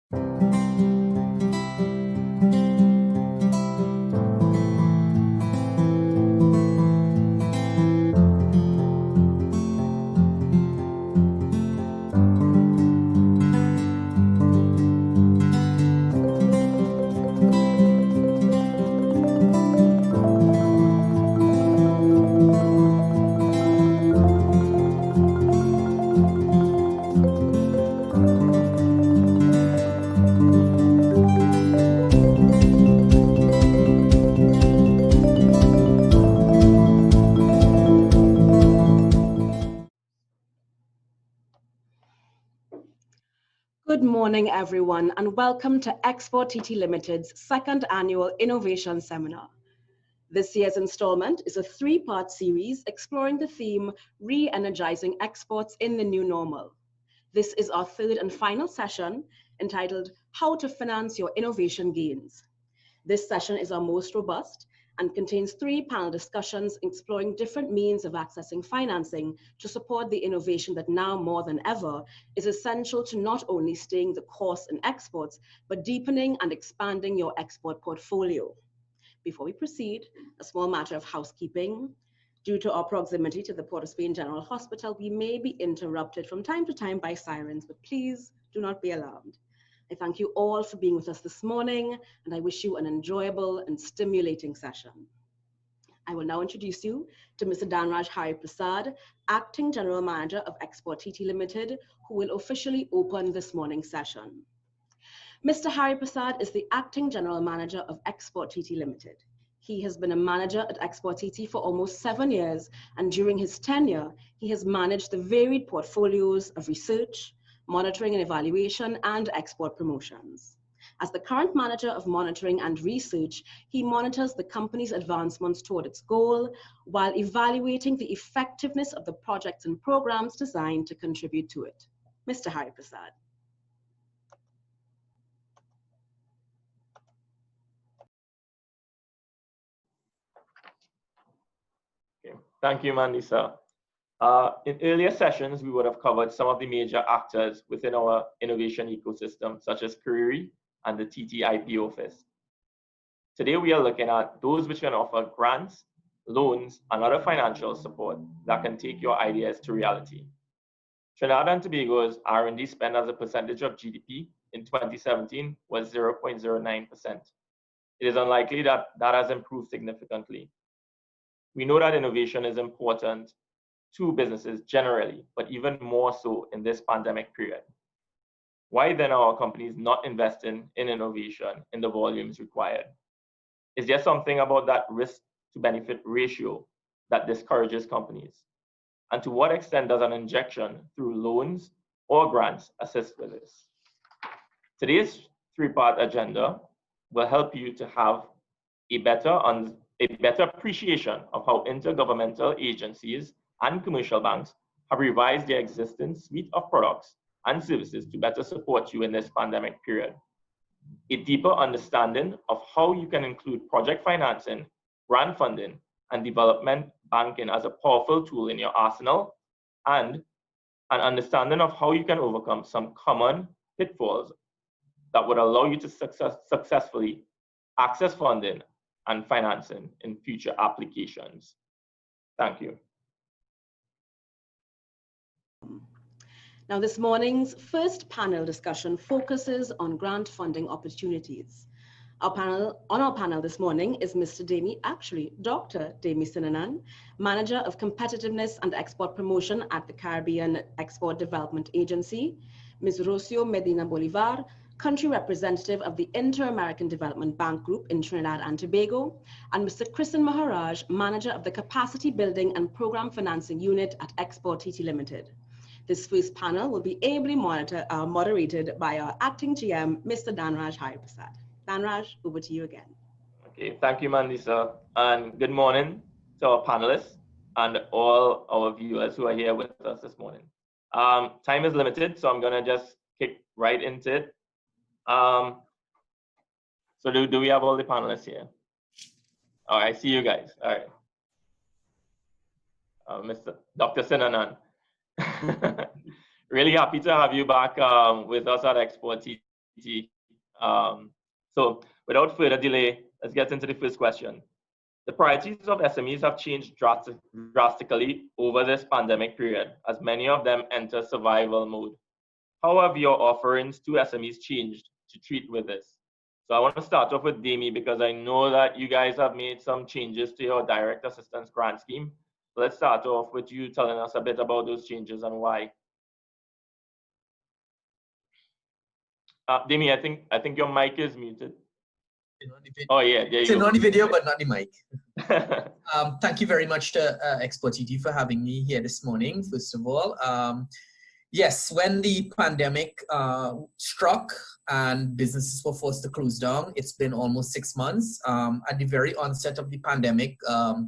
Good morning, everyone, and welcome to Export TT Limited's second annual Innovation Seminar. This year's installment is a three-part series exploring the theme, Re-energizing Exports in the New Normal. This is our third and final session entitled, How to Finance Your Innovation Gains. This session is our most robust and contains three panel discussions exploring different means of accessing financing to support the innovation that now more than ever is essential to not only staying the course in exports, but deepening and expanding your export portfolio. Before we proceed, a small matter of housekeeping. Due to our proximity to the Port of Spain General Hospital, we may be interrupted from time to time by sirens, but please do not be alarmed. I thank you all for being with us this morning, and I wish you an enjoyable and stimulating session. I will now introduce you to Mr. Dhanraj Hari Prasad, Acting General Manager of Export TT Limited, who will officially open this morning's session. Mr. Hari Prasad is the Acting General Manager of Export TT Limited. He has been a manager at Export TT for almost 7 years, and during his tenure, he has managed the varied portfolios of research, monitoring and evaluation, and export promotions. As the current manager of monitoring and research, he monitors the company's advancements toward its goal while evaluating the effectiveness of the projects and programs designed to contribute to it. Mr. Hari Prasad. Okay. Thank you, Mandisa. In earlier sessions, we would have covered some of the major actors within our innovation ecosystem, such as Careery and the TTIP office. Today, we are looking at those which can offer grants, loans, and other financial support that can take your ideas to reality. Trinidad and Tobago's R&D spend as a percentage of GDP in 2017 was 0.09%. It is unlikely that that has improved significantly. We know that innovation is important to businesses generally, but even more so in this pandemic period. Why then are our companies not investing in innovation in the volumes required? Is there something about that risk to benefit ratio that discourages companies? And to what extent does an injection through loans or grants assist with this? Today's three-part agenda will help you to have a better appreciation of how intergovernmental agencies and commercial banks have revised their existing suite of products and services to better support you in this pandemic period. A deeper understanding of how you can include project financing, grant funding, and development banking as a powerful tool in your arsenal, and an understanding of how you can overcome some common pitfalls that would allow you to successfully access funding and financing in future applications. Thank you. Now, this morning's first panel discussion focuses on grant funding opportunities. On our panel this morning is Dr. Demi Sinanan, Manager of Competitiveness and Export Promotion at the Caribbean Export Development Agency, Ms. Rocio Medina Bolivar, Country Representative of the Inter-American Development Bank Group in Trinidad and Tobago, and Mr. Krishan Maharaj, Manager of the Capacity Building and Program Financing Unit at Export TT Limited. This first panel will be ably moderated by our Acting GM, Mr. Dhanraj Hari Prasad. Dhanraj, over to you again. Okay, thank you, Mandisa, and good morning to our panelists and all our viewers who are here with us this morning. Time is limited, so I'm gonna just kick right into it. So do we have all the panelists here? All right, I see you guys. All right. Dr. Sinanan. Really happy to have you back with us at Export TT. TT. So without further delay, let's get into the first question. The priorities of SMEs have changed drastically over this pandemic period, as many of them enter survival mode. How have your offerings to SMEs changed to treat with this? So I want to start off with Demi, because I know that you guys have made some changes to your direct assistance grant scheme. So let's start off with you telling us a bit about those changes and why. Demi, I think your mic is muted. Oh yeah, there you go. On the video, but not the mic. Thank you very much to Export TT for having me here this morning, first of all. Yes, when the pandemic struck and businesses were forced to close down, it's been almost 6 months. At the very onset of the pandemic,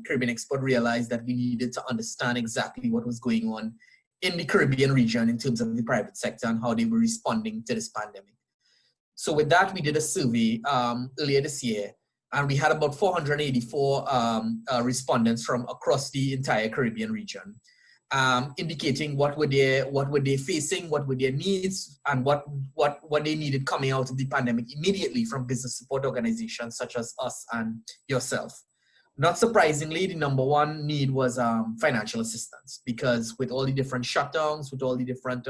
Caribbean Export realized that we needed to understand exactly what was going on in the Caribbean region in terms of the private sector and how they were responding to this pandemic. So with that, we did a survey earlier this year, and we had about 484 respondents from across the entire Caribbean region, indicating what were they facing, what were their needs, and what they needed coming out of the pandemic immediately from business support organizations such as us and yourself. Not surprisingly, the number one need was financial assistance, because with all the different shutdowns, with all the different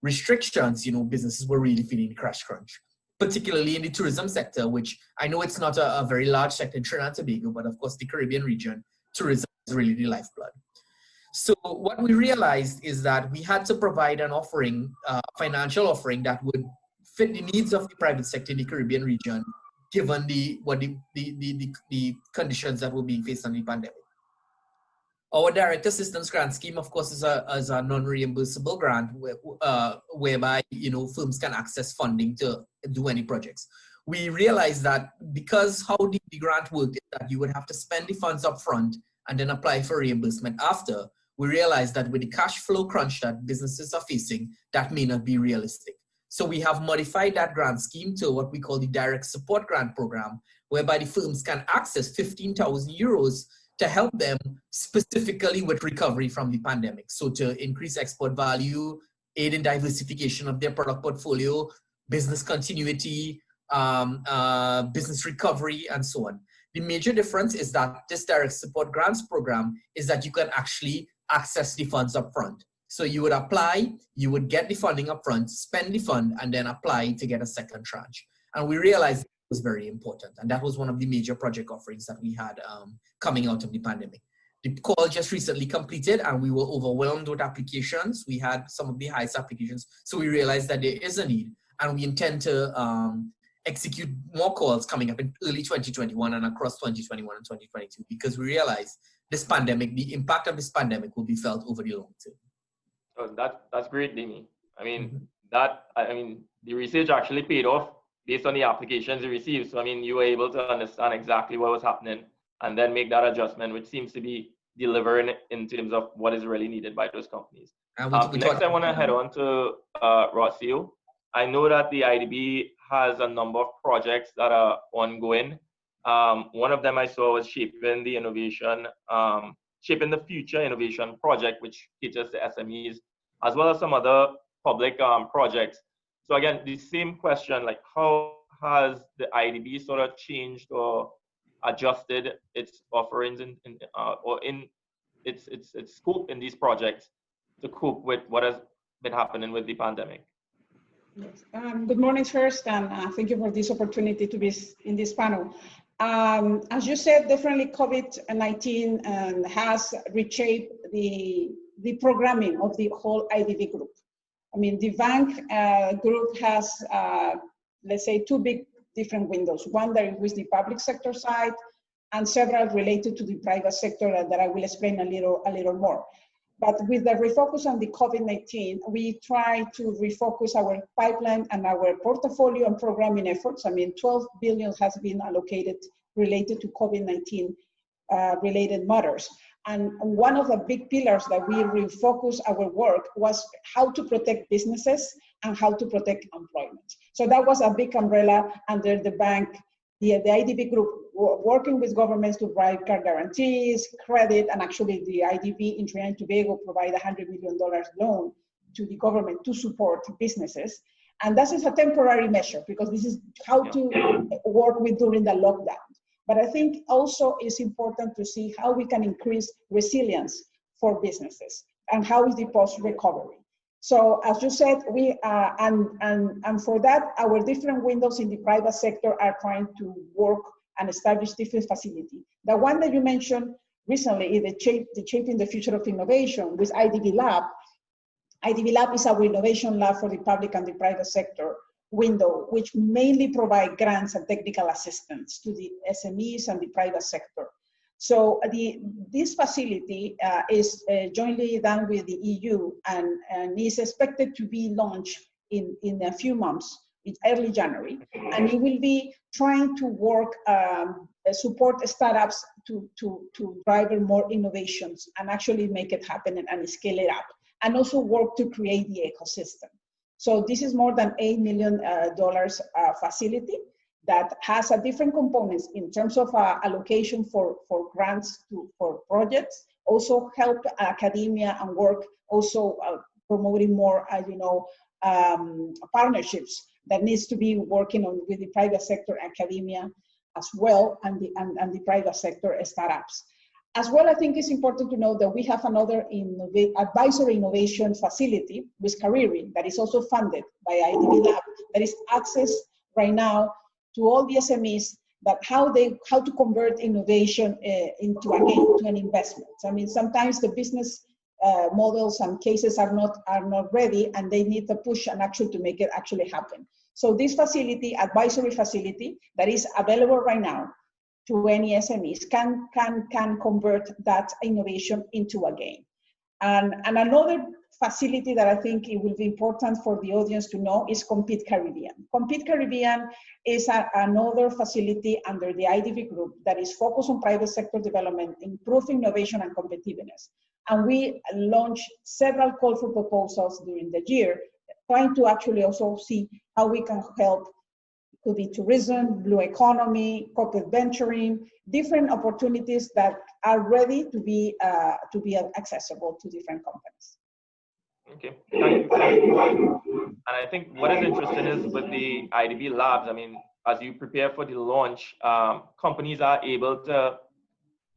restrictions, businesses were really feeling the crash crunch, particularly in the tourism sector, which I know it's not a very large sector in Trinidad and Tobago, but of course the Caribbean region, tourism is really the lifeblood. So what we realized is that we had to provide an offering, financial offering that would fit the needs of the private sector in the Caribbean region, given the conditions that were being faced on the pandemic. Our direct assistance grant scheme, of course, is a non-reimbursable grant whereby firms can access funding to do any projects. We realized that because how the grant worked is that you would have to spend the funds up front and then apply for reimbursement after. We realized that with the cash flow crunch that businesses are facing, that may not be realistic. So we have modified that grant scheme to what we call the direct support grant program, whereby the firms can access 15,000 euros to help them specifically with recovery from the pandemic. So to increase export value, aid in diversification of their product portfolio, business continuity, business recovery, and so on. The major difference is that this direct support grants program is that you can actually access the funds up front. So you would apply, you would get the funding up front, spend the fund, and then apply to get a second tranche. And we realized was very important. And that was one of the major project offerings that we had coming out of the pandemic. The call just recently completed and we were overwhelmed with applications. We had some of the highest applications. So we realized that there is a need and we intend to execute more calls coming up in early 2021 and across 2021 and 2022, because we realize this pandemic, the impact of this pandemic will be felt over the long term. Oh, that's great, Demi. I mean, the research actually paid off based on the applications you received. So, I mean, you were able to understand exactly what was happening and then make that adjustment, which seems to be delivering in terms of what is really needed by those companies. Next, I want to head on to Rocio. I know that the IDB has a number of projects that are ongoing. One of them I saw was Shaping the Future Innovation Project, which caters to SMEs, as well as some other public projects. So again, the same question, like how has the IDB sort of changed or adjusted its offerings in its scope in these projects to cope with what has been happening with the pandemic? Yes. Good morning first, and thank you for this opportunity to be in this panel. As you said, definitely COVID-19 has reshaped the programming of the whole IDB group. I mean, the bank group has, let's say, two big different windows. One that is the public sector side, and several related to the private sector that I will explain a little more. But with the refocus on the COVID-19, we try to refocus our pipeline and our portfolio and programming efforts. I mean, 12 billion has been allocated related to COVID-19 related matters. And one of the big pillars that we refocus our work was how to protect businesses and how to protect employment. So that was a big umbrella under the bank, the IDB group, working with governments to provide card guarantees, credit, and actually the IDB in Trinidad and Tobago provide $100 million loan to the government to support businesses. And that is a temporary measure because this is how to work with during the lockdown. But I think also it's important to see how we can increase resilience for businesses and how is the post-recovery. So as you said, we and for that, our different windows in the private sector are trying to work and establish different facilities. The one that you mentioned recently is the Shaping the Future of Innovation with IDB Lab. IDB Lab is our innovation lab for the public and the private sector window, which mainly provide grants and technical assistance to the SMEs and the private sector. So this facility is jointly done with the EU and is expected to be launched in a few months, in early January. And it will be trying to work, support startups to drive more innovations and actually make it happen and scale it up. And also work to create the ecosystem. So this is more than $8 million facility that has a different components in terms of allocation for grants for projects, also help academia and work, also promoting more, partnerships that needs to be working on with the private sector, academia as well, and the private sector startups. As well, I think it's important to know that we have another advisory innovation facility with Kariri that is also funded by IDB Lab, that is access right now to all the SMEs that how to convert innovation into an investment. I mean, sometimes the business models and cases are not ready, and they need to push and actually to make it actually happen. So this facility, advisory facility, that is available right now to any SMEs can convert that innovation into a gain. And another facility that I think it will be important for the audience to know is Compete Caribbean. Compete Caribbean is another facility under the IDB group that is focused on private sector development, improve innovation and competitiveness. And we launched several call for proposals during the year, trying to actually also see how we can help. Could be tourism, blue economy, corporate venturing, different opportunities that are ready to be accessible to different companies. Okay, thank you. And I think what is interesting is with the IDB labs, I mean, as you prepare for the launch, companies are able to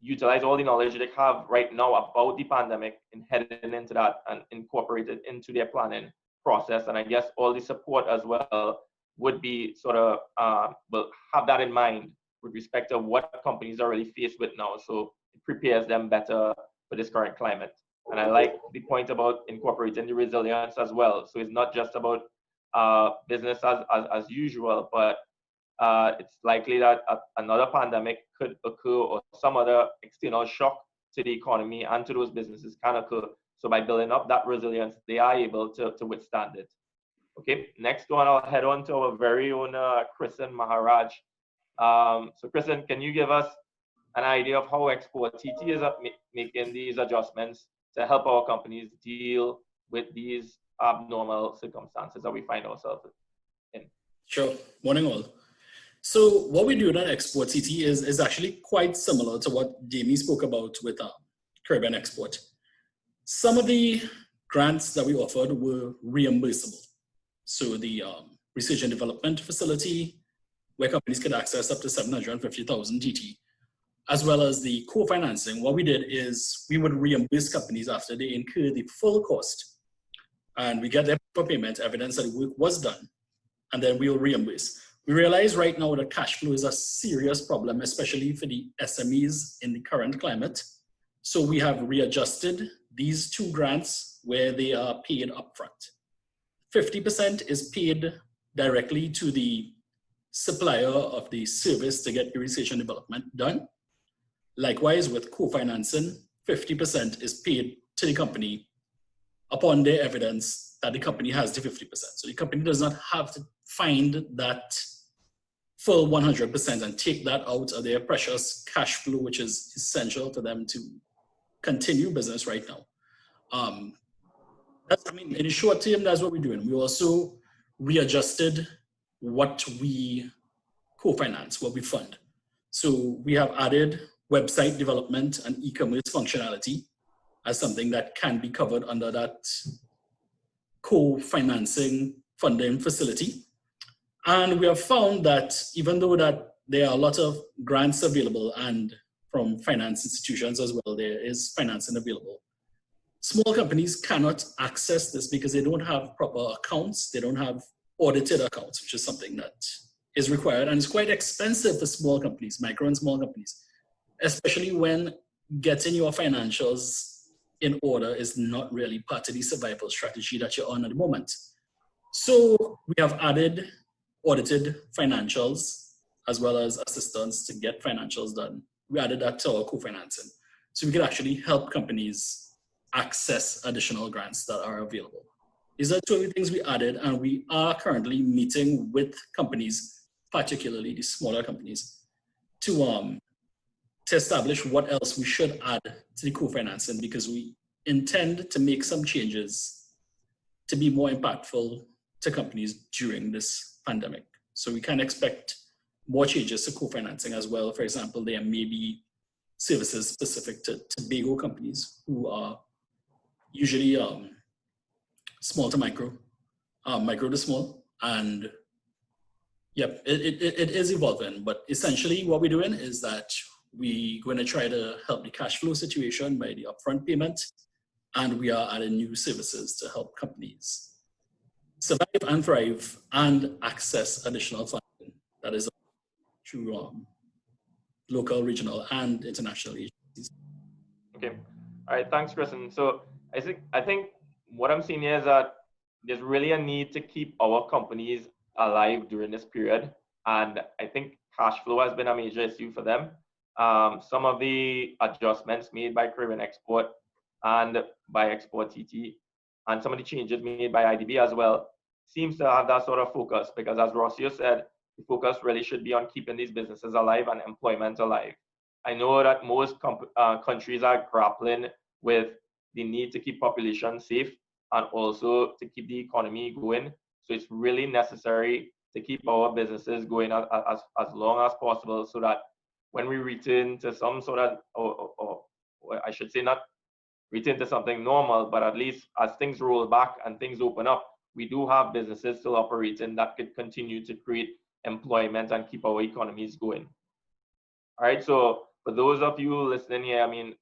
utilize all the knowledge they have right now about the pandemic and heading into that and incorporate it into their planning process. And I guess all the support as well would be sort of, will have that in mind with respect to what companies are really faced with now. So it prepares them better for this current climate. And I like the point about incorporating the resilience as well. So it's not just about business as usual, but it's likely that another pandemic could occur or some other external shock to the economy and to those businesses can occur. So by building up that resilience, they are able to withstand it. Okay, next one, I'll head on to our very own Kristen Maharaj. So Kristen, can you give us an idea of how Export TT is making these adjustments to help our companies deal with these abnormal circumstances that we find ourselves in? Sure, morning all. So what we do at Export TT is actually quite similar to what Jamie spoke about with Caribbean Export. Some of the grants that we offered were reimbursable. So the research and development facility, where companies could access up to 750,000 GT, as well as the co-financing. What we did is we would reimburse companies after they incur the full cost, and we get their payment evidence that the work was done, and then we will reimburse. We realize right now that cash flow is a serious problem, especially for the SMEs in the current climate. So we have readjusted these two grants where they are paid upfront. 50% is paid directly to the supplier of the service to get the research and development done. Likewise, with co-financing, 50% is paid to the company upon their evidence that the company has the 50%. So the company does not have to find that full 100% and take that out of their precious cash flow, which is essential for them to continue business right now. In the short term, that's what we're doing. We also readjusted what we co-finance, what we fund. So we have added website development and e-commerce functionality as something that can be covered under that co-financing funding facility. And we have found that even though that there are a lot of grants available and from finance institutions as well, there is financing available. Small companies cannot access this because they don't have proper accounts. They don't have audited accounts, which is something that is required. And it's quite expensive for small companies, micro and small companies, especially when getting your financials in order is not really part of the survival strategy that you're on at the moment. So we have added audited financials as well as assistance to get financials done. We added that to our co-financing. So we could actually help companies access additional grants that are available. These are two of the things we added, and we are currently meeting with companies, particularly the smaller companies, to establish what else we should add to the co-financing, because we intend to make some changes to be more impactful to companies during this pandemic. So we can expect more changes to co-financing as well. For example, there may be services specific to BAGO companies who are usually small to micro, micro to small, and yep, it is evolving. But essentially what we're doing is that we're going to try to help the cash flow situation by the upfront payment, and we are adding new services to help companies survive and thrive and access additional funding that is through local, regional, and international agencies. Okay, all right, thanks, Chris. And so I think what I'm seeing here is that there's really a need to keep our companies alive during this period, and I think cash flow has been a major issue for them. Some of the adjustments made by Caribbean Export and by Export TT, and some of the changes made by IDB as well, seems to have that sort of focus, because as Rocio said, the focus really should be on keeping these businesses alive and employment alive. I know that most countries are grappling with the need to keep population safe and also to keep the economy going. So it's really necessary to keep our businesses going as long as possible, so that when we return to some sort of, or I should say not return to something normal, but at least as things roll back and things open up, we do have businesses still operating that could continue to create employment and keep our economies going. All right, so for those of you listening here, I mean,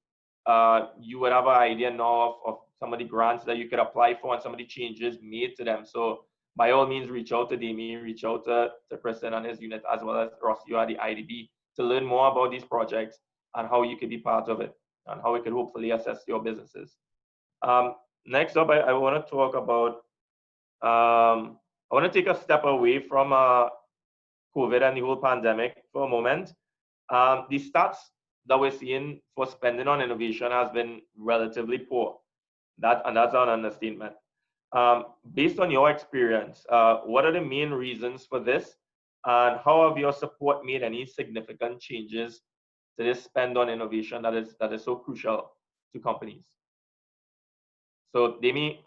you would have an idea now of some of the grants that you could apply for and some of the changes made to them. So by all means, reach out to Demi, reach out to Kristen and his unit, as well as Rocio at the IDB, to learn more about these projects and how you could be part of it and how it could hopefully assist your businesses. Next up, I want to talk about, I want to take a step away from COVID and the whole pandemic for a moment. The stats that we're seeing for spending on innovation has been relatively poor. That's an understatement. Based on your experience, what are the main reasons for this? And how have your support made any significant changes to this spend on innovation that is so crucial to companies? So Demi,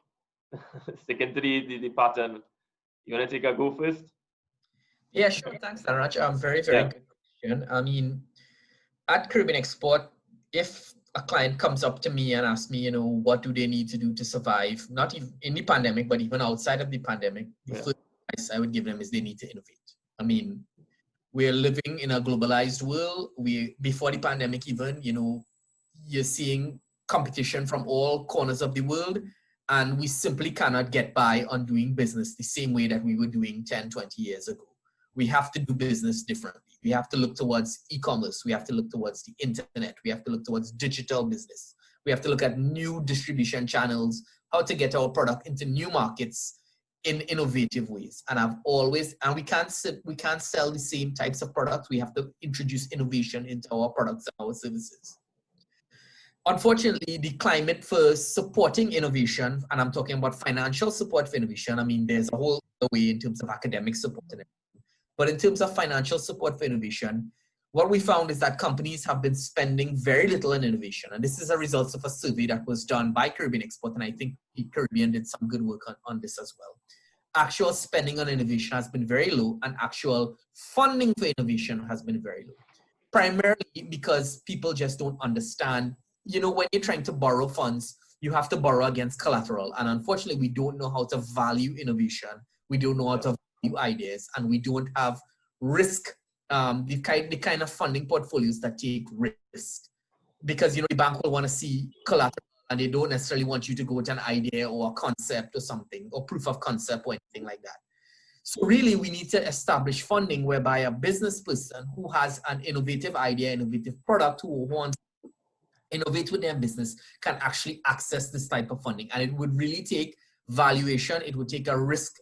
sticking to the pattern, you want to take a go first? Yeah, sure. Thanks, Dhanraj. Very good question. I mean, at Caribbean Export, if a client comes up to me and asks me, you know, what do they need to do to survive, not even in the pandemic, but even outside of the pandemic, the first advice I would give them is they need to innovate. I mean, we're living in a globalized world. Before the pandemic even, you know, you're seeing competition from all corners of the world, and we simply cannot get by on doing business the same way that we were doing 10, 20 years ago. We have to do business differently. We have to look towards e-commerce. We have to look towards the internet. We have to look towards digital business. We have to look at new distribution channels, how to get our product into new markets in innovative ways. And we can't sell the same types of products. We have to introduce innovation into our products and our services. Unfortunately, the climate for supporting innovation, and I'm talking about financial support for innovation, I mean, there's a whole other way in terms of academic support. But in terms of financial support for innovation, what we found is that companies have been spending very little on innovation. And this is a result of a survey that was done by Caribbean Export, and I think the Caribbean did some good work on this as well. Actual spending on innovation has been very low, and actual funding for innovation has been very low. Primarily because people just don't understand. You know, when you're trying to borrow funds, you have to borrow against collateral. And unfortunately, we don't know how to value innovation we don't know how to value ideas, and we don't have risk, the kind of funding portfolios that take risk. Because, you know, the bank will want to see collateral, and they don't necessarily want you to go to an idea or a concept or something, or proof of concept or anything like that. So really, we need to establish funding whereby a business person who has an innovative idea, innovative product, who wants to innovate with their business can actually access this type of funding. And it would really take valuation. It would take a risk,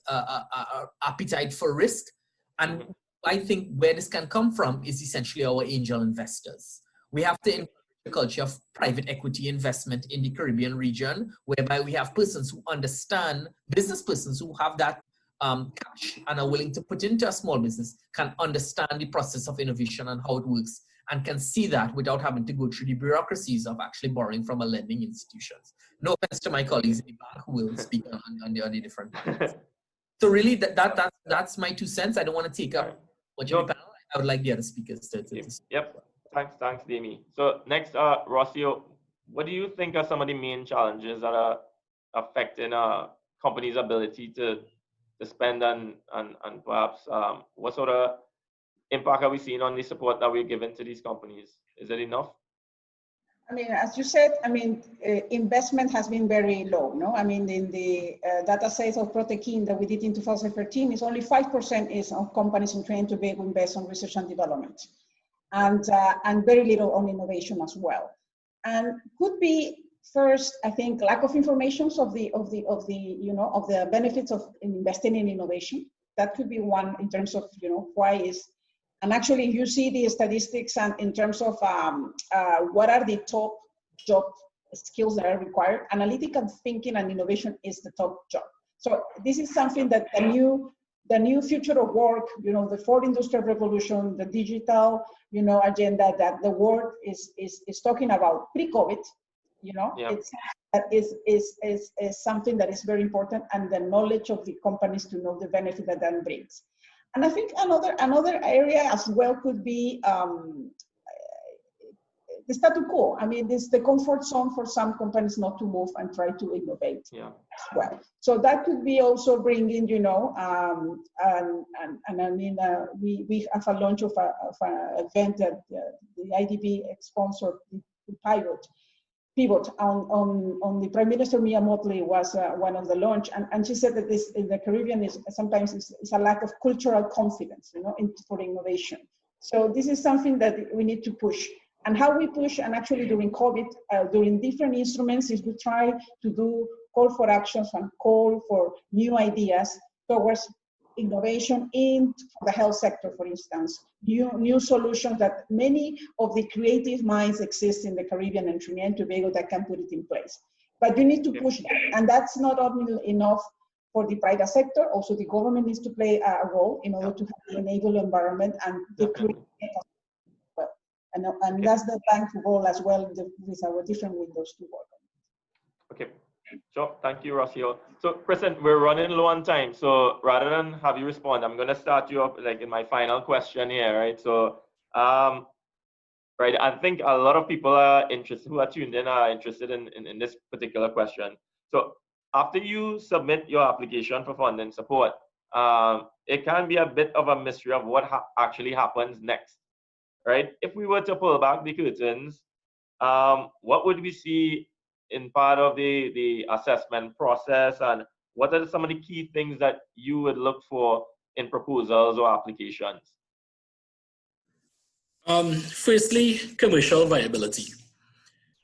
appetite for risk. And I think where this can come from is essentially our angel investors. We have to encourage the culture of private equity investment in the Caribbean region, whereby we have persons who understand, business persons who have that cash and are willing to put into a small business, can understand the process of innovation and how it works, and can see that without having to go through the bureaucracies of actually borrowing from a lending institutions. No offense to my colleagues in the bank who will speak on the different points. So really, that's my 2 cents. I don't want to take up much of the panel. I would like the other speakers to Yep. Thanks, Demi. So next, Rocio, what do you think are some of the main challenges that are affecting companies' ability to spend and perhaps what sort of impact are we seeing on the support that we're giving to these companies? Is it enough? I mean, as you said, I mean, investment has been very low, no? I mean, in the data sets of Protekin that we did in 2013, is only 5% is of companies in Trinidad and Tobago invest on research and development, and very little on innovation as well. And could be first, I think, lack of information of the benefits of investing in innovation. That could be one in terms of, you know, why is. And actually, you see the statistics and in terms of what are the top job skills that are required. Analytical thinking and innovation is the top job. So this is something that the new future of work, you know, the fourth industrial revolution, the digital, you know, agenda that the world is talking about pre-COVID, you know, is something that is very important, and the knowledge of the companies to know the benefit that that brings. And I think another area as well could be the status quo. I mean, this the comfort zone for some companies not to move and try to innovate as well. So that could be also bringing, you know, and I mean, we have a launch of an event that the IDB sponsored, the pivot on the Prime Minister Mia Motley was one of the launch, and she said that this in the Caribbean is sometimes is a lack of cultural confidence, you know, for innovation. So this is something that we need to push, and how we push, and actually during COVID, during different instruments, is we try to do call for actions and call for new ideas towards innovation in the health sector, for instance, new solutions that many of the creative minds exist in the Caribbean and Trinidad and Tobago that can put it in place. But you need to push that, and that's not only enough for the private sector. Also, the government needs to play a role in order to enable environment and to create. And that's the bank's role as well with our different windows to work on. Okay. Sure, thank you, Rocio. So, President, we're running low on time. So, rather than have you respond, I'm going to start you up like in my final question here, right? So, right, I think a lot of people are interested, who are tuned in, are interested in this particular question. So, after you submit your application for funding support, it can be a bit of a mystery of what actually happens next, right? If we were to pull back the curtains, what would we see in part of the assessment process, and what are some of the key things that you would look for in proposals or applications? Firstly, commercial viability.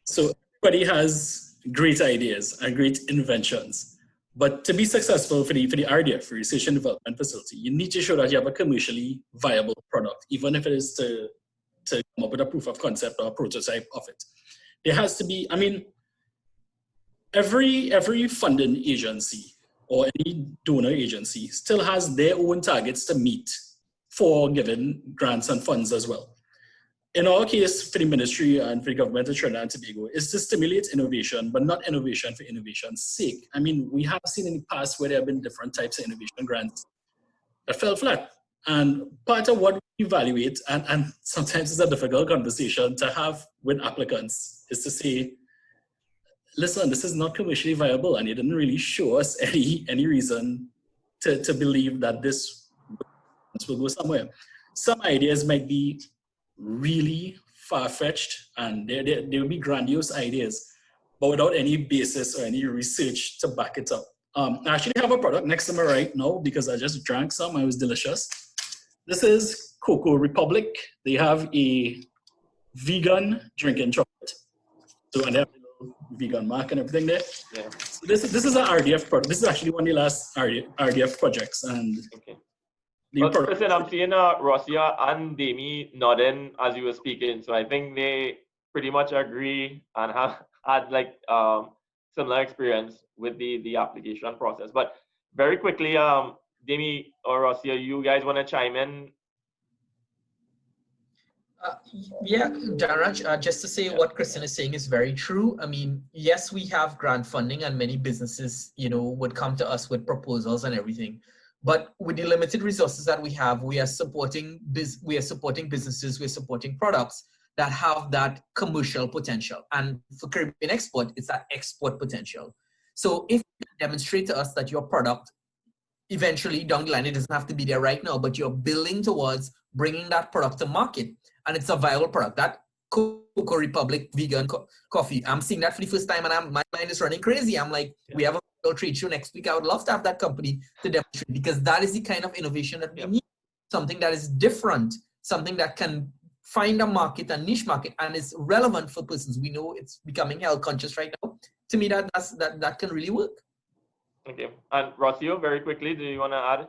So everybody has great ideas and great inventions, but to be successful for the RDF, for Research and Development Facility, you need to show that you have a commercially viable product, even if it is to come up with a proof of concept or a prototype of it. There has to be, I mean, every funding agency or any donor agency still has their own targets to meet for giving grants and funds as well. In our case, for the ministry and for the government of Trinidad and Tobago, is to stimulate innovation, but not innovation for innovation's sake. I mean, we have seen in the past where there have been different types of innovation grants that fell flat. And part of what we evaluate, and sometimes it's a difficult conversation to have with applicants, is to say, listen, this is not commercially viable, and you didn't really show us any reason to believe that this will go somewhere. Some ideas might be really far-fetched and they will be grandiose ideas, but without any basis or any research to back it up. I actually have a product next to me right now because I just drank some. It was delicious. This is Cocoa Republic. They have a vegan drinking chocolate. So, and they have a little vegan mark and everything there. Yeah. So this is an RDF product. This is actually one of the last RDF projects. And okay. the Well, product. listen, I'm seeing Rosia and Demi nodding as you were speaking. So I think they pretty much agree and have had like similar experience with the application process. But very quickly, Demi or Rosia, you guys want to chime in? Yeah, Daraj, just to say what Kristen is saying is very true. I mean, yes, we have grant funding and many businesses, you know, would come to us with proposals and everything. But with the limited resources that we have, we are supporting businesses, we're supporting products that have that commercial potential. And for Caribbean export, it's that export potential. So if you can demonstrate to us that your product eventually down the line, it doesn't have to be there right now, but you're building towards bringing that product to market and it's a viable product. That Cocoa Republic vegan coffee, I'm seeing that for the first time and my mind is running crazy. I'm like, we have a trade show next week. I would love to have that company to demonstrate because that is the kind of innovation that we need. Something that is different, something that can find a market, a niche market, and is relevant for persons. We know it's becoming health conscious right now. To me, that can really work. Okay, and Rocio, very quickly, do you want to add?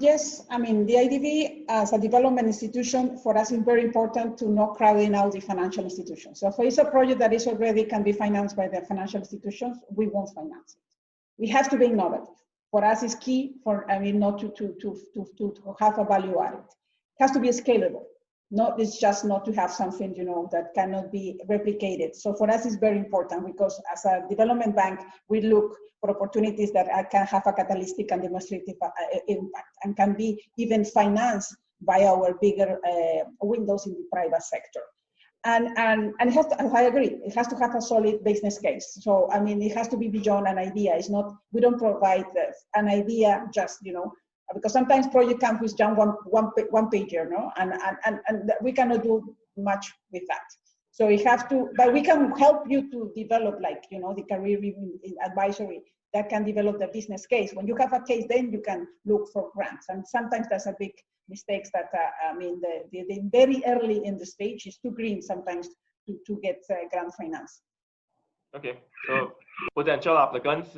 Yes, I mean, the IDB as a development institution, for us, is very important to not crowding out the financial institutions. So if it's a project that is already can be financed by the financial institutions, we won't finance it. We have to be innovative. For us, it's key for, I mean, not to have a value added. It has to be scalable. It's just not to have something, you know, that cannot be replicated. So for us, it's very important because as a development bank, we look for opportunities that can have a catalytic and demonstrative impact and can be even financed by our bigger windows in the private sector. And it has to, I agree, it has to have a solid business case. So, I mean, it has to be beyond an idea. It's not, we don't provide an idea just, you know, because sometimes project comes with just one pager, no? And we cannot do much with that. So we have to, but we can help you to develop, like, you know, the career advisory that can develop the business case. When you have a case, then you can look for grants. And sometimes that's a big mistake that, I mean, the very early in the stage is too green sometimes to get grant finance. Okay, so potential applicants,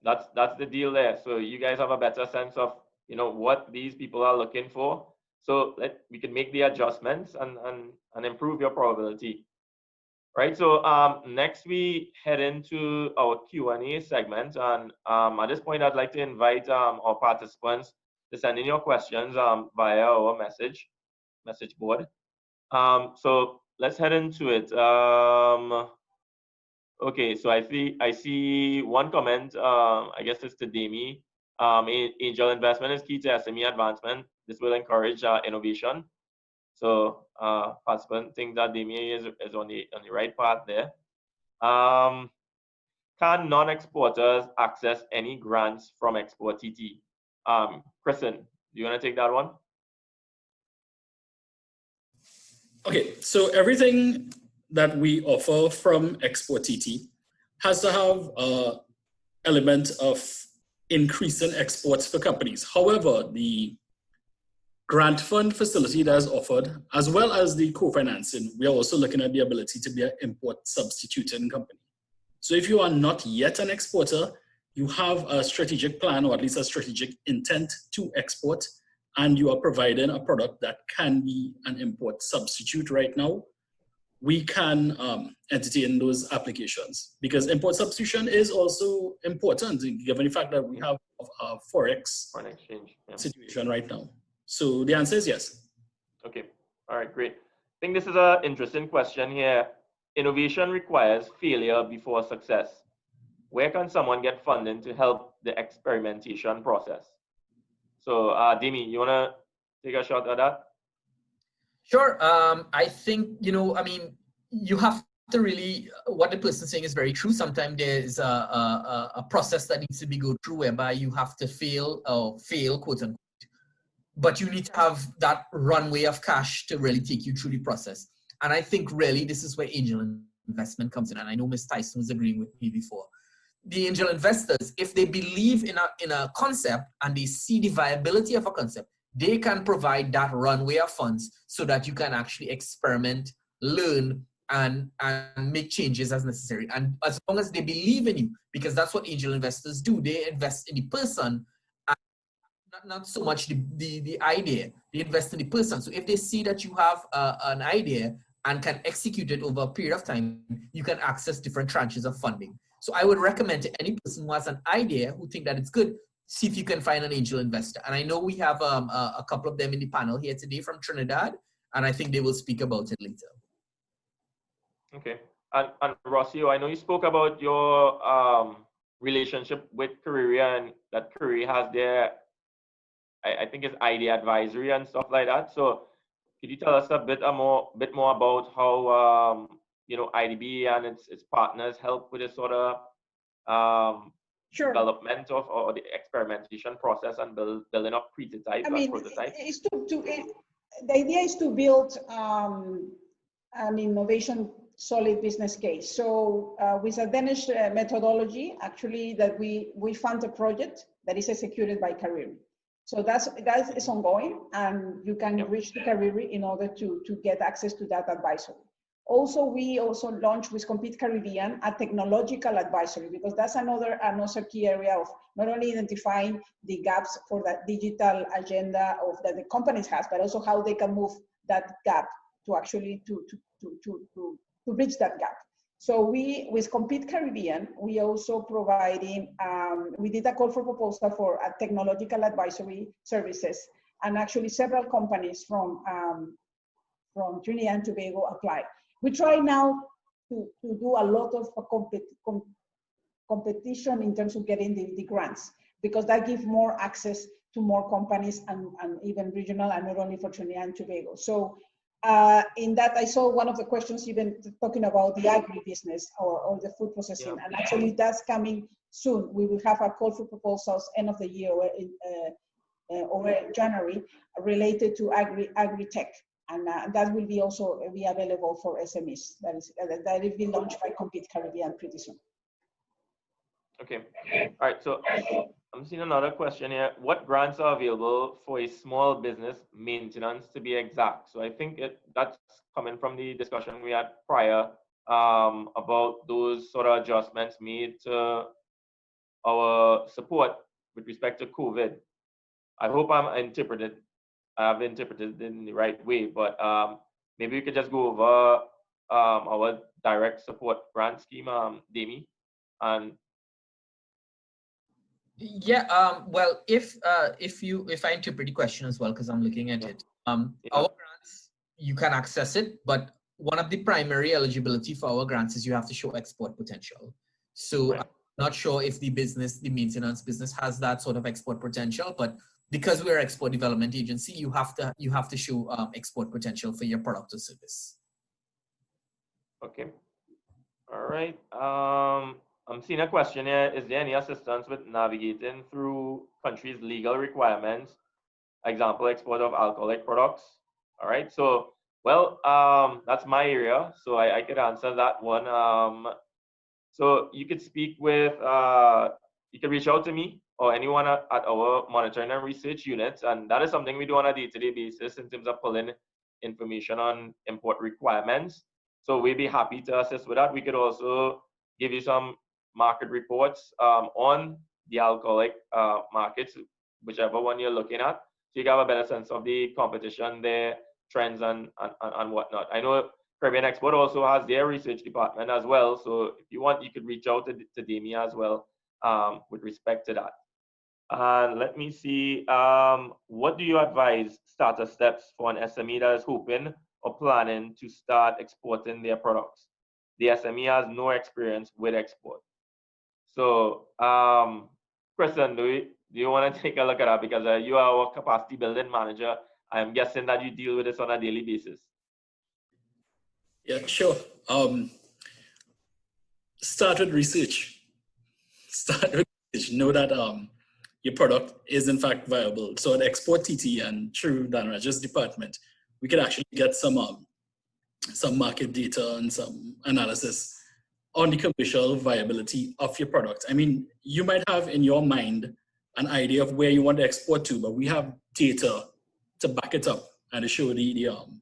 that's the deal there. So you guys have a better sense of, you know, what these people are looking for. So we can make the adjustments and improve your probability. Right, so next we head into our Q&A segment. And at this point, I'd like to invite our participants to send in your questions via our message board. So let's head into it. Okay, so I see one comment, I guess it's to Demi. Angel investment is key to SME advancement. This will encourage innovation. So participant think that Demi is on the right path there. Can non-exporters access any grants from Export TT? Kristen, do you want to take that one? Okay, so everything that we offer from Export TT has to have an element of increasing exports for companies. However, the grant fund facility that is offered, as well as the co-financing, we are also looking at the ability to be an import substituting company. So if you are not yet an exporter, you have a strategic plan or at least a strategic intent to export, and you are providing a product that can be an import substitute right now, we can entertain those applications because import substitution is also important given the fact that we have a forex exchange situation right now. So the answer is yes. Okay, all right, great. I think this is an interesting question here. Innovation requires failure before success. Where can someone get funding to help the experimentation process? So Demi, you wanna take a shot at that? Sure. I think, you know, I mean, you have to really, what the person is saying is very true. Sometimes there is a process that needs to be go through whereby you have to fail, quote unquote. But you need to have that runway of cash to really take you through the process. And I think really this is where angel investment comes in. And I know Ms. Tyson was agreeing with me before. The angel investors, if they believe in a concept and they see the viability of a concept, they can provide that runway of funds so that you can actually experiment, learn, and make changes as necessary. And as long as they believe in you, because that's what angel investors do, they invest in the person, and not so much the idea. They invest in the person. So if they see that you have an idea and can execute it over a period of time, you can access different tranches of funding. So I would recommend to any person who has an idea, who think that it's good, see if you can find an angel investor. And I know we have a couple of them in the panel here today from Trinidad, and I think they will speak about it later. Okay. And Rossio, I know you spoke about your relationship with Career, and that Career has their, I think it's idea advisory and stuff like that. So could you tell us a bit more about how IDB and its partners help with this sort of Sure. development of or the experimentation process and building up prototypes and prototypes? The idea is to build an innovation solid business case. So with a Danish methodology, actually, that we fund a project that is executed by Career. So that is ongoing, and you can reach the Career in order to get access to that advisory. Also, we also launched with Compete Caribbean a technological advisory, because that's another key area of not only identifying the gaps for that digital agenda of that the companies has, but also how they can move that gap to actually to bridge that gap. So with Compete Caribbean, we also providing, we did a call for proposal for a technological advisory services, and actually several companies from Trinidad and Tobago applied. We try now to do a lot of competition in terms of getting the grants, because that gives more access to more companies and even regional, and not only for Trinidad and Tobago. So in that, I saw one of the questions even talking about the agri-business or the food processing, and actually that's coming soon. We will have a call for proposals end of the year or January related to agri-tech. And that will be also be available for SMEs. That will be launched by Compete Caribbean pretty soon. Okay. All right. So I'm seeing another question here. What grants are available for a small business maintenance, to be exact? So I think that's coming from the discussion we had prior about those sort of adjustments made to our support with respect to COVID. I hope I've interpreted in the right way, but maybe we could just go over our direct support grant scheme, Demi. And well, if I interpret the question as well, because I'm looking at it, our grants, you can access it, but one of the primary eligibility for our grants is you have to show export potential. So I'm not sure if the maintenance business has that sort of export potential, but because we're an export development agency, you have to show export potential for your product or service. Okay. All right. I'm seeing a question here. Is there any assistance with navigating through countries' legal requirements? Example, export of alcoholic products. All right. So, well, that's my area. So I could answer that one. So you could speak with, you can reach out to me or anyone at our monitoring and research units. And that is something we do on a day-to-day basis in terms of pulling information on import requirements. So we'd be happy to assist with that. We could also give you some market reports on the alcoholic markets, whichever one you're looking at. So you can have a better sense of the competition there, trends and whatnot. I know Caribbean Export also has their research department as well. So if you want, you could reach out to Demi as well with respect to that. And let me see, what do you advise starter steps for an SME that is hoping or planning to start exporting their products? The SME has no experience with export. So, Kristen, do you want to take a look at that? Because you are our capacity building manager. I'm guessing that you deal with this on a daily basis. Yeah, sure. start with research. Start with research. Know that your product is in fact viable. So at Export TT and through Dan Raja's department, we could actually get some market data and some analysis on the commercial viability of your product. I mean, you might have in your mind an idea of where you want to export to, but we have data to back it up and to show the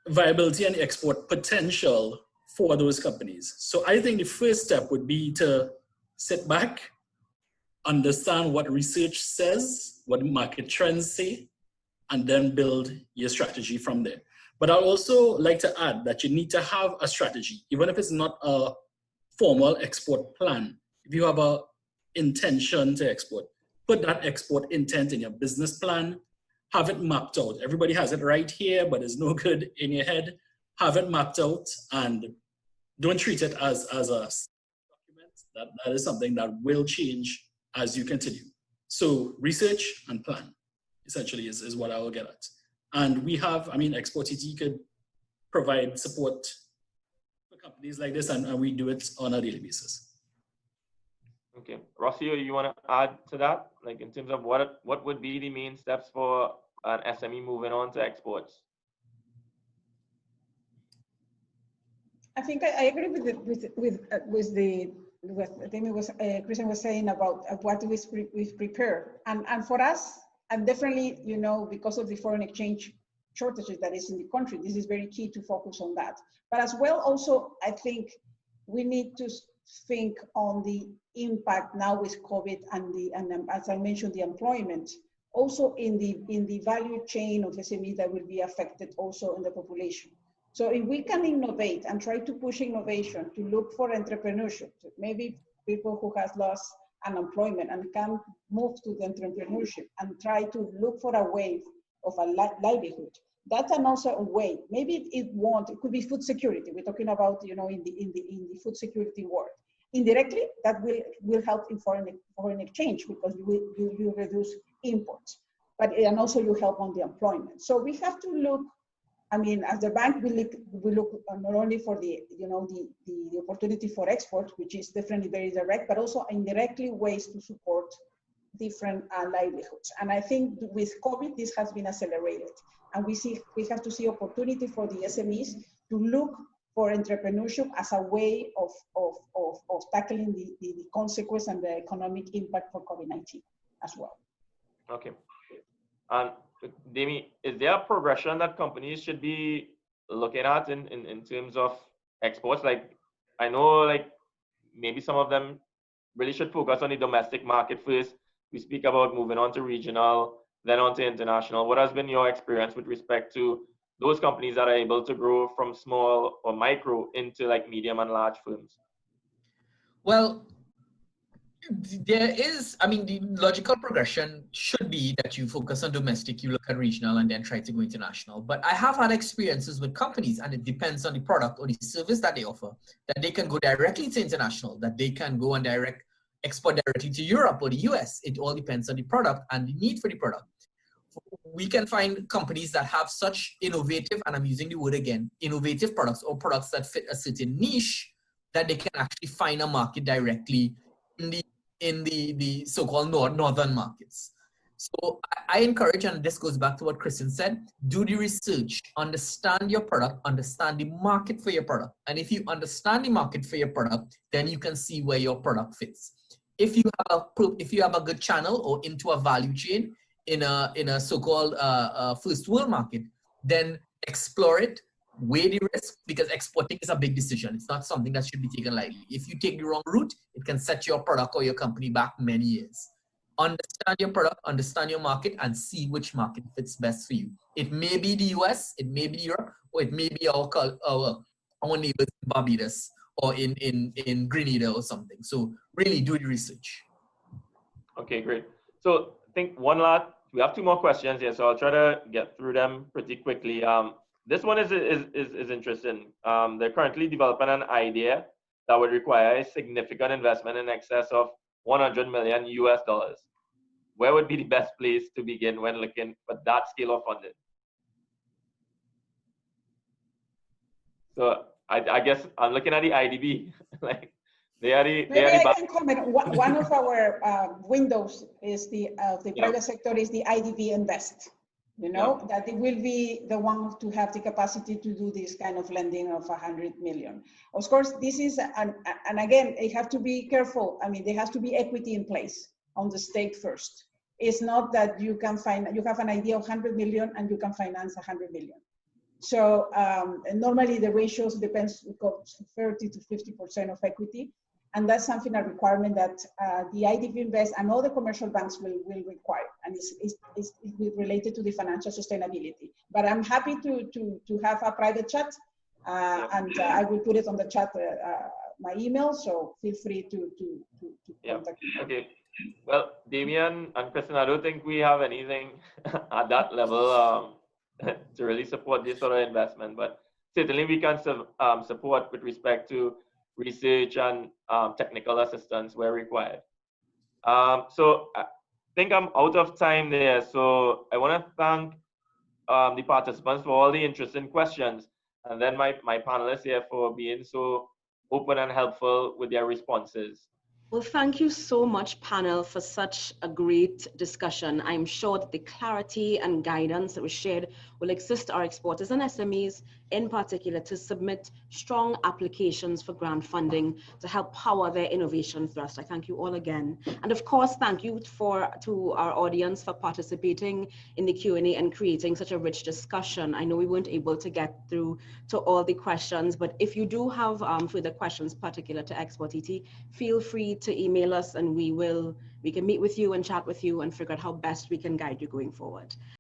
viability and the export potential for those companies. So I think the first step would be to sit back, understand what research says, what market trends say, and then build your strategy from there. But I'd also like to add that you need to have a strategy, even if it's not a formal export plan. If you have an intention to export, put that export intent in your business plan, have it mapped out. Everybody has it right here, but it's no good in your head. Have it mapped out and don't treat it as a document. That is something that will change as you continue. So research and plan essentially is what I will get at. And we have, I mean, Export TT could provide support for companies like this, and we do it on a daily basis. Okay, Rossio, you want to add to that? Like in terms of what would be the main steps for an SME moving on to exports? I think I agree with Christian was saying about what we've prepared, and for us, and definitely, you know, because of the foreign exchange shortages that is in the country, this is very key to focus on that. But as well, also, I think we need to think on the impact now with COVID and as I mentioned, the employment, also in the value chain of SMEs that will be affected also in the population. So if we can innovate and try to push innovation to look for entrepreneurship, maybe people who has lost unemployment and can move to the entrepreneurship and try to look for a way of a livelihood. That's also a way. Maybe it could be food security. We're talking about, you know, in the food security world. Indirectly, that will help in foreign exchange because you reduce imports, and also you help on the employment. So we have to look. I mean, as the bank, we look not only for the opportunity for export, which is definitely very direct, but also indirectly ways to support different livelihoods. And I think with COVID, this has been accelerated, and we have to see opportunity for the SMEs to look for entrepreneurship as a way of tackling the consequence and the economic impact for COVID-19 as well. Okay. And Demi, is there a progression that companies should be looking at in terms of exports? Like, I know, like, maybe some of them really should focus on the domestic market first. We speak about moving on to regional, then on to international. What has been your experience with respect to those companies that are able to grow from small or micro into like medium and large firms? Well, there is, I mean, the logical progression should be that you focus on domestic, you look at regional, and then try to go international. But I have had experiences with companies, and it depends on the product or the service that they offer, that they can go directly to international, that they can go and export directly to Europe or the US. It all depends on the product and the need for the product. We can find companies that have such innovative, and I'm using the word again, innovative products or products that fit a certain niche, that they can actually find a market directly in the so-called northern markets. So I encourage, and this goes back to what Christian said, do the research, understand your product, understand the market for your product. And if you understand the market for your product, then you can see where your product fits. If you have a good channel or into a value chain in a so-called first world market, then explore it, weigh the risk, because exporting is a big decision. It's not something that should be taken lightly. If you take the wrong route, it can set your product or your company back many years. Understand your product, understand your market, and see which market fits best for you. It may be the US, it may be Europe, or it may be our neighbors in Barbados or in Grenada or something. So really do the research. Okay, great. So I think we have two more questions here, so I'll try to get through them pretty quickly. This one is interesting. They're currently developing an idea that would require a significant investment in excess of $100 million US. Where would be the best place to begin when looking for that scale of funding? So I guess I'm looking at the IDB, like they are the Maybe I can comment. One of our windows is the private sector is the IDB Invest. You know, that it will be the one to have the capacity to do this kind of lending of 100 million. Of course, this is, and again, they have to be careful. I mean, there has to be equity in place on the state first. It's not that you can you have an idea of 100 million and you can finance 100 million. So normally the ratios depends 30 to 50% of equity. And that's something, a requirement that the IDB Invest and all the commercial banks will require. And it's related to the financial sustainability. But I'm happy to have a private chat and I will put it on the chat, my email. So feel free to contact me. Okay. Well, Damian and Kristen, I don't think we have anything at that level to really support this sort of investment, but certainly we can support with respect to research and technical assistance where required. So I think I'm out of time there. So I want to thank the participants for all the interesting questions, and then my panelists here for being so open and helpful with their responses. Well, thank you so much, panel, for such a great discussion. I'm sure that the clarity and guidance that was shared will assist our exporters and SMEs in particular to submit strong applications for grant funding to help power their innovation thrust. I thank you all again. And of course, thank you to our audience for participating in the Q&A and creating such a rich discussion. I know we weren't able to get through to all the questions, but if you do have further questions particular to Export TT, feel free to email us and we can meet with you and chat with you and figure out how best we can guide you going forward.